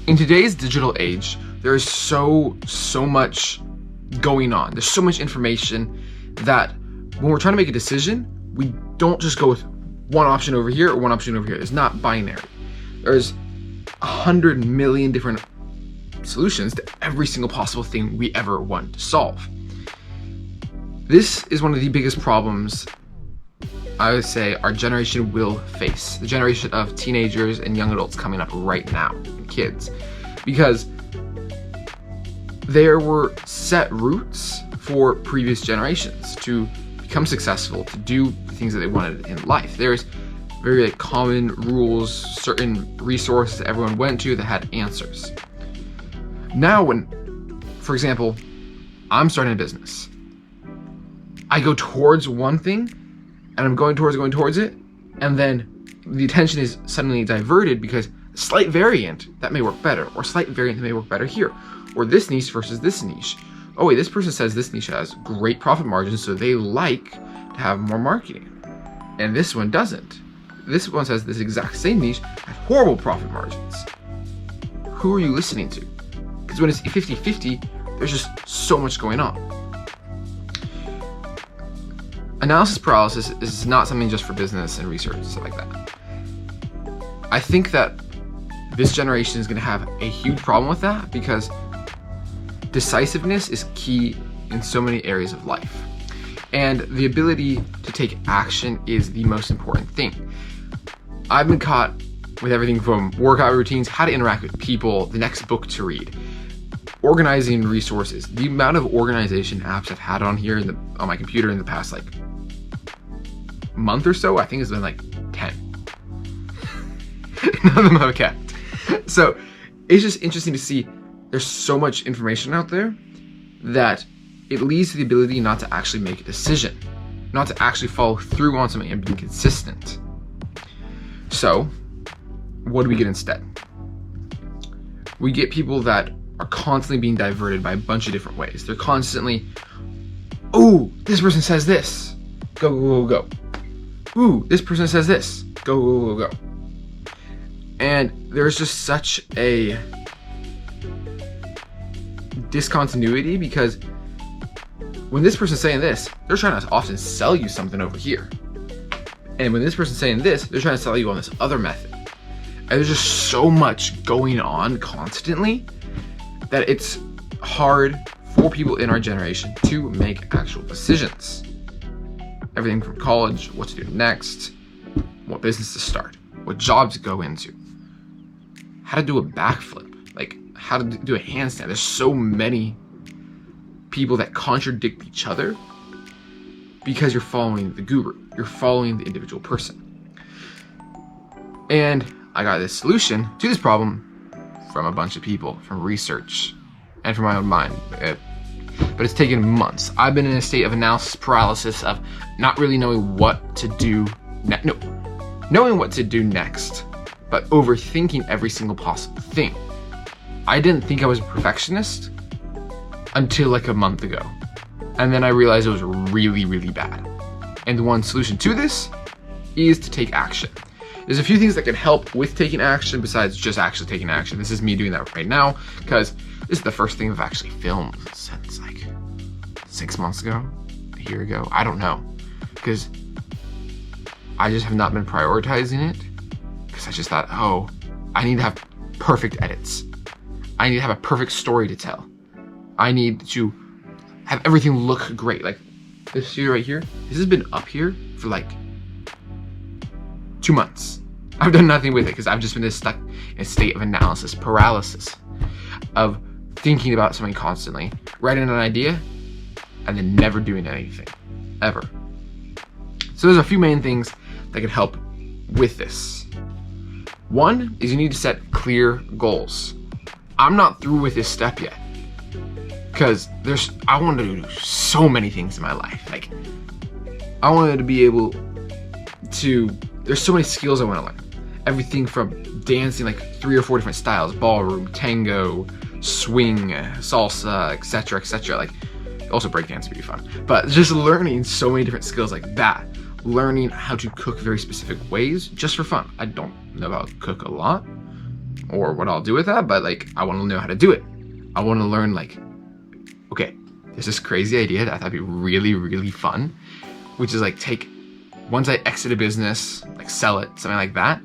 In today's digital age, there is so much going on. There's so much information that when we're trying to make a decision, we don't just go with one option over here or one option over here. It's not binary. There's 100 million different solutions to every single possible thing we ever want to solve. This is one of the biggest problems I would say our generation will face. The generation of teenagers and young adults coming up right now, kids, because there were set routes for previous generations to become successful, to do the things that they wanted in life. There's very common rules, certain resources everyone went to that had answers. Now when, for example, I'm starting a business, I go towards one thing and I'm going towards it, and then the attention is suddenly diverted because a slight variant that may work better, or slight variant that may work better here, or this niche versus this niche. Oh wait, this person says this niche has great profit margins, so they like to have more marketing, and this one doesn't. This one says this exact same niche has horrible profit margins. Who are you listening to? Because when it's 50-50, there's just so much going on. Analysis paralysis is not something just for business and research and stuff like that. I think that this generation is going to have a huge problem with that because decisiveness is key in so many areas of life. And the ability to take action is the most important thing. I've been caught with everything from workout routines, how to interact with people, the next book to read, organizing resources. The amount of organization apps I've had on here on my computer in the past month or so, I think it's been 10. None of them have kept. So it's just interesting to see there's so much information out there that it leads to the ability not to actually make a decision, not to actually follow through on something and be consistent. So what do we get instead? We get people that are constantly being diverted by a bunch of different ways. They're constantly, oh, this person says this, go. Ooh, this person says this, go. And there's just such a discontinuity because when this person's saying this, they're trying to often sell you something over here. And when this person's saying this, they're trying to sell you on this other method. And there's just so much going on constantly that it's hard for people in our generation to make actual decisions. Everything from college, what to do next, what business to start, what job to go into, how to do a backflip, how to do a handstand. There's so many people that contradict each other because you're following the guru, you're following the individual person. And I got this solution to this problem from a bunch of people, from research, and from my own mind. But it's taken months. I've been in a state of analysis paralysis, of not really knowing what to do knowing what to do next, but overthinking every single possible thing. I didn't think I was a perfectionist until a month ago. And then I realized it was really, really bad. And the one solution to this is to take action. There's a few things that can help with taking action besides just actually taking action. This is me doing that right now because this is the first thing I've actually filmed since 6 months ago, a year ago. I don't know, because I just have not been prioritizing it because I just thought, oh, I need to have perfect edits. I need to have a perfect story to tell. I need to have everything look great. This studio right here, this has been up here for 2 months. I've done nothing with it because I've just been stuck in a state of analysis paralysis, of thinking about something constantly, writing an idea, and then never doing anything, ever. So there's a few main things that can help with this. One is you need to set clear goals. I'm not through with this step yet because I want to do so many things in my life. I wanted to be able to, there's so many skills I want to learn. Everything from dancing 3 or 4 different styles, ballroom, tango, swing, salsa, etc. Also breakdance would be fun. But just learning so many different skills like that. Learning how to cook very specific ways just for fun. I don't know how to cook a lot. or what I'll do with that, but like I want to know how to do it. I want to learn like, okay, there's this crazy idea that I thought would be really, really fun, which is like once I exit a business, like sell it, something like that,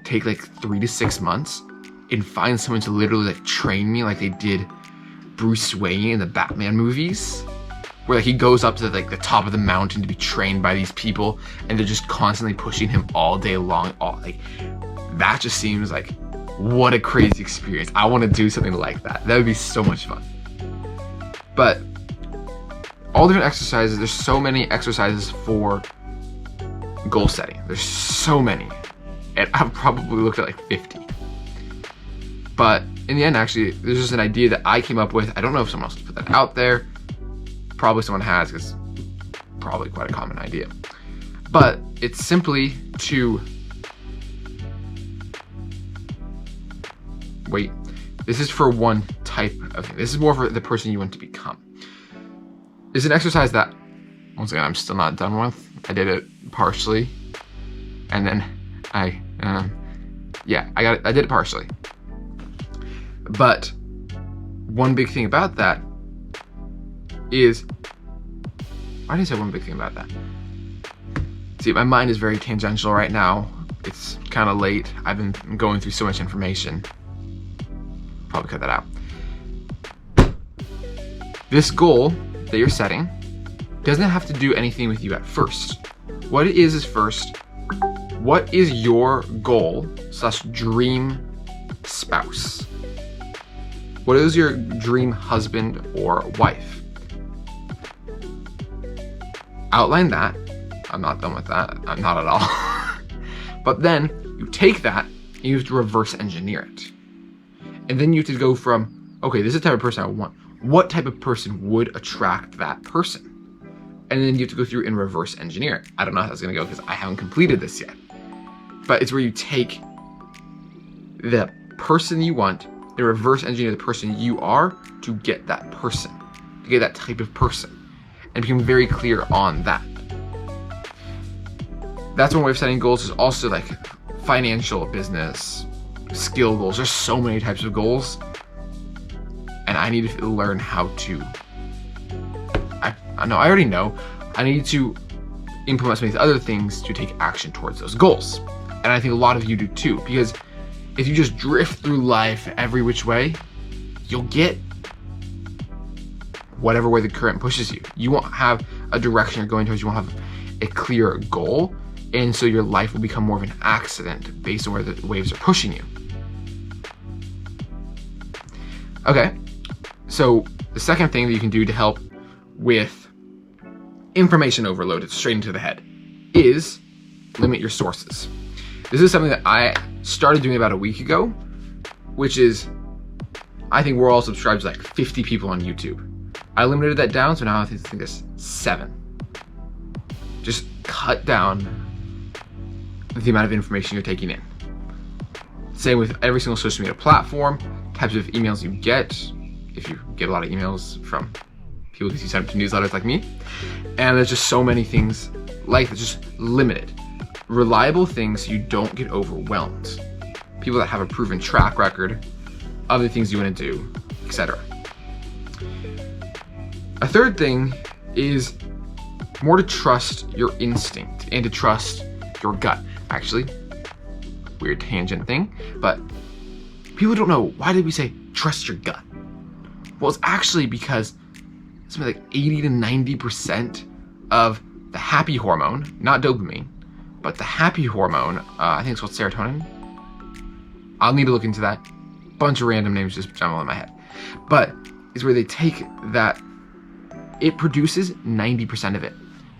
take like 3 to 6 months and find someone to literally like train me like they did Bruce Wayne in the Batman movies, where like he goes up to like the top of the mountain to be trained by these people and they're just constantly pushing him all day long. That just seems like what a crazy experience. I want to do something like that. That would be so much fun. But all different exercises, there's so many exercises for goal setting. There's so many. And I've probably looked at like 50. But in the end, actually, there's just an idea that I came up with. I don't know if someone else put that out there. Probably someone has, because it's probably quite a common idea. But it's simply to wait. This is for one type of thing. This is more for the person you want to become. It's an exercise that, once again, I'm still not done with. I did it partially, and then I did it partially. But one big thing about that is, why did I say one big thing about that? See, my mind is very tangential right now. It's kind of late. I've been going through so much information. Probably cut that out. This goal that you're setting doesn't have to do anything with you at first. What it is first, what is your goal / dream spouse? What is your dream husband or wife? Outline that. I'm not done with that. I'm not at all. But then you take that and you have to reverse engineer it. And then you have to go from, okay, this is the type of person I want. What type of person would attract that person? And then you have to go through and reverse engineer it. I don't know how that's gonna go because I haven't completed this yet. But it's where you take the person you want and reverse engineer the person you are to get that person, to get that type of person, and become very clear on that. That's one way of setting goals. Is also like financial, business, skill goals. There's so many types of goals, and I need to learn how to. I know I already know. I need to implement some of these other things to take action towards those goals, and I think a lot of you do too. Because if you just drift through life every which way, you'll get whatever way the current pushes you. You won't have a direction you're going towards. You won't have a clear goal. And so your life will become more of an accident based on where the waves are pushing you. Okay, so the second thing that you can do to help with information overload, it's straight into the head, is limit your sources. This is something that I started doing about a week ago, which is, I think we're all subscribed to like 50 people on YouTube. I limited that down, so now I think there's 7. Just cut down the amount of information you're taking in. Same with every single social media platform, types of emails you get, if you get a lot of emails from people because you sign up to newsletters like me. And there's just so many things like that, just limited. Reliable things so you don't get overwhelmed. People that have a proven track record of the things you want to do, etc. A third thing is more to trust your instinct and to trust your gut. Actually, weird tangent thing, but people don't know, why did we say trust your gut? Well, it's actually because something like 80 to 90% of the happy hormone, not dopamine, but the happy hormone, I think it's called serotonin. I'll need to look into that. Bunch of random names just jumble in my head. But it's where they take that, it produces 90% of it.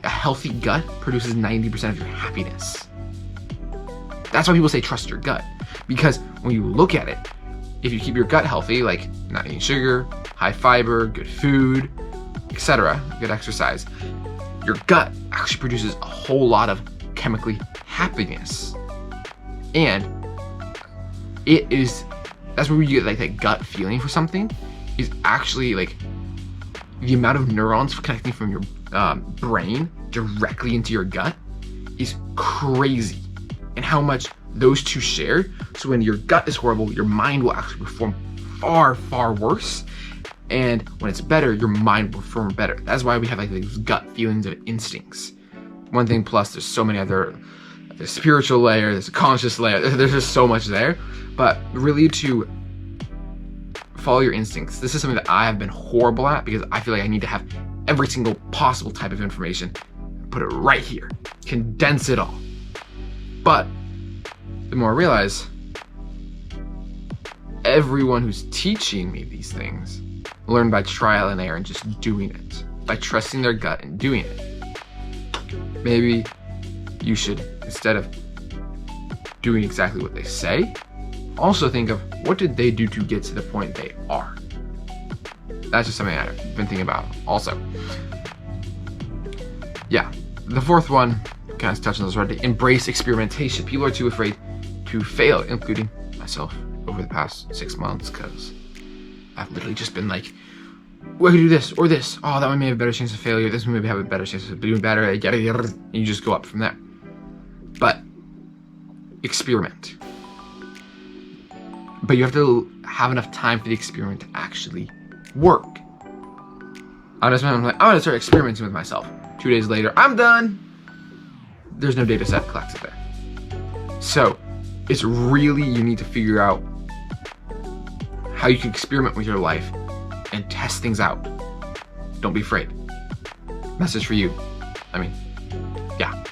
A healthy gut produces 90% of your happiness. That's why people say trust your gut. Because when you look at it, if you keep your gut healthy, like not eating sugar, high fiber, good food, etc., good exercise, your gut actually produces a whole lot of chemically happiness. And that's where you get like that gut feeling for something, is actually like the amount of neurons connecting from your brain directly into your gut is crazy. And how much those two share. So when your gut is horrible, your mind will actually perform far, far worse. And when it's better, your mind will perform better. That's why we have like these gut feelings of instincts. One thing plus there's so many other, there's a spiritual layer, there's a conscious layer, there's just so much there. But really to follow your instincts. This is something that I have been horrible at because I feel like I need to have every single possible type of information, put it right here, condense it all. But the more I realize, everyone who's teaching me these things learn by trial and error and just doing it, by trusting their gut and doing it. Maybe you should, instead of doing exactly what they say, also think of what did they do to get to the point they are. That's just something I've been thinking about also. Yeah, the fourth one, kind of touching on this already, embrace experimentation. People are too afraid to fail, including myself over the past 6 months, because I've literally just been like, well, I could do this or this. Oh, that one may have a better chance of failure. This one may have a better chance of doing better. Yada, yada, and you just go up from there. But experiment. But you have to have enough time for the experiment to actually work. I'm like, I'm gonna start experimenting with myself. 2 days later, I'm done. There's no data set collected there. So it's really, you need to figure out how you can experiment with your life and test things out. Don't be afraid. Message for you. I mean, yeah.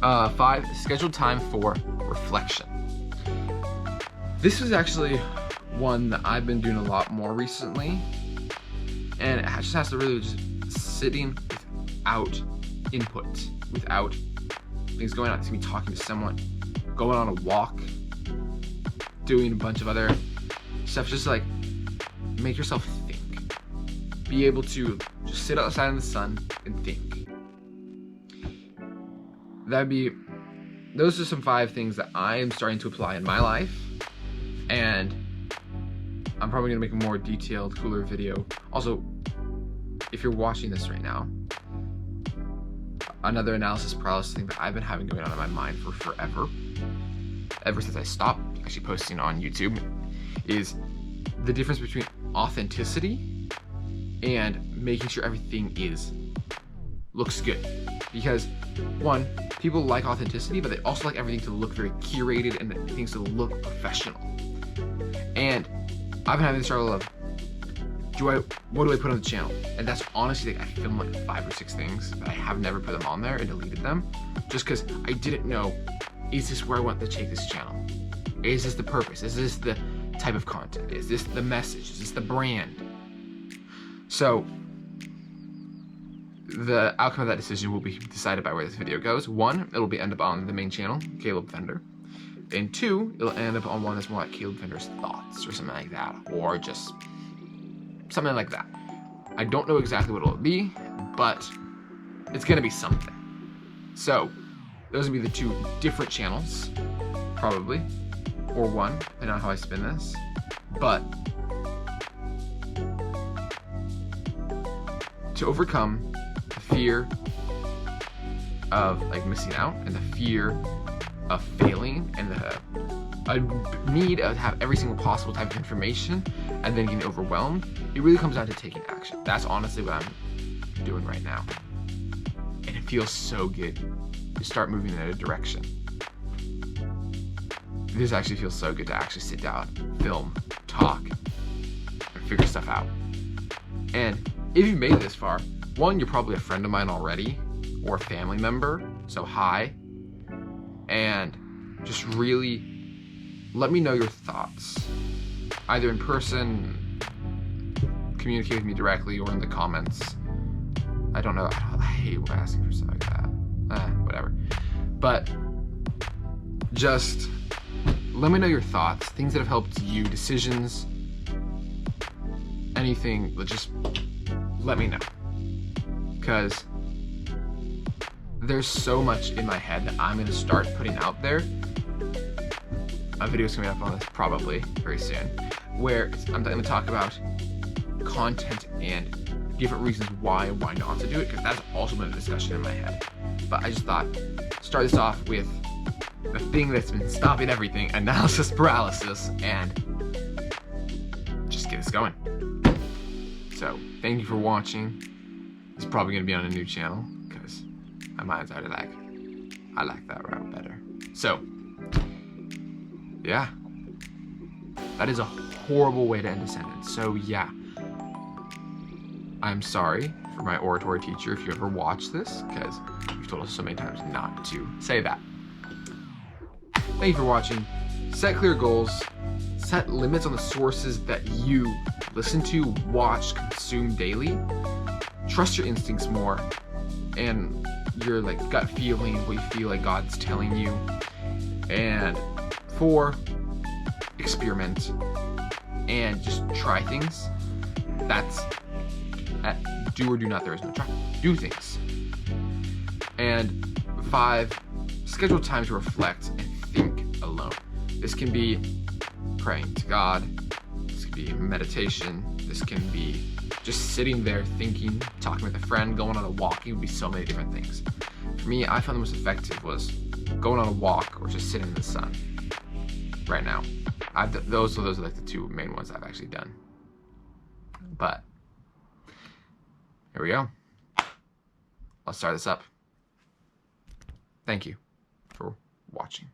5, schedule time for reflection. This is actually one that I've been doing a lot more recently, and it just has to really just sitting without input, without things going on. It's me talking to someone, going on a walk, doing a bunch of other stuff, just like make yourself think. Be able to just sit outside in the sun and think. Those are some 5 things that I am starting to apply in my life. And I'm probably gonna make a more detailed, cooler video. Also, if you're watching this right now, another analysis paralysis thing that I've been having going on in my mind for forever, ever since I stopped actually posting on YouTube, is the difference between authenticity and making sure everything looks good. Because one, people like authenticity, but they also like everything to look very curated and things to look professional. And I've been having the struggle of, what do I put on the channel? And that's honestly, like, I filmed like 5 or 6 things, but I have never put them on there and deleted them, just because I didn't know, is this where I want to take this channel? Is this the purpose? Is this the type of content? Is this the message? Is this the brand? So the outcome of that decision will be decided by where this video goes. 1, it'll end up on the main channel, Caleb Fender. And 2, it'll end up on one that's more like Caleb Fender's thoughts or something like that, or just something like that. I don't know exactly what it'll be, but it's gonna be something. So those will be the 2 different channels, probably, or 1, depending on how I spin this. But to overcome the fear of like missing out and the fear of failing and the need to have every single possible type of information and then getting overwhelmed, it really comes down to taking action. That's honestly what I'm doing right now. And it feels so good to start moving in a direction. This actually feels so good to actually sit down, film, talk, and figure stuff out. And if you made it this far, 1, you're probably a friend of mine already, or a family member, so hi. And just really let me know your thoughts, either in person, communicate with me directly, or in the comments. I don't know, I hate asking for stuff like that, whatever. But just let me know your thoughts, things that have helped you, decisions, anything, but just let me know. Because there's so much in my head that I'm gonna start putting out there. A video's coming up on this probably very soon, where I'm gonna talk about content and different reasons why and why not to do it, because that's also been a discussion in my head. But I just thought, start this off with the thing that's been stopping everything, analysis paralysis, and just get us going. So, thank you for watching. It's probably going to be on a new channel, because my mind's already like, I like that route better. So, yeah. That is a horrible way to end a sentence. So, yeah. I'm sorry for my oratory teacher if you ever watch this, because you've told us so many times not to say that. Thank you for watching. Set clear goals. Set limits on the sources that you listen to, watch, consume daily. Trust your instincts more and your like gut feeling, what you feel like God's telling you. And 4, experiment and just try things. That's do or do not, there is no try. Do things. And 5, schedule time to reflect and think alone. This can be praying to God. This can be meditation. This can be just sitting there thinking, talking with a friend, going on a walk. It would be so many different things. For me, I found the most effective was going on a walk or just sitting in the sun. Right now, those are like the 2 main ones I've actually done. But here we go. Let's start this up. Thank you for watching.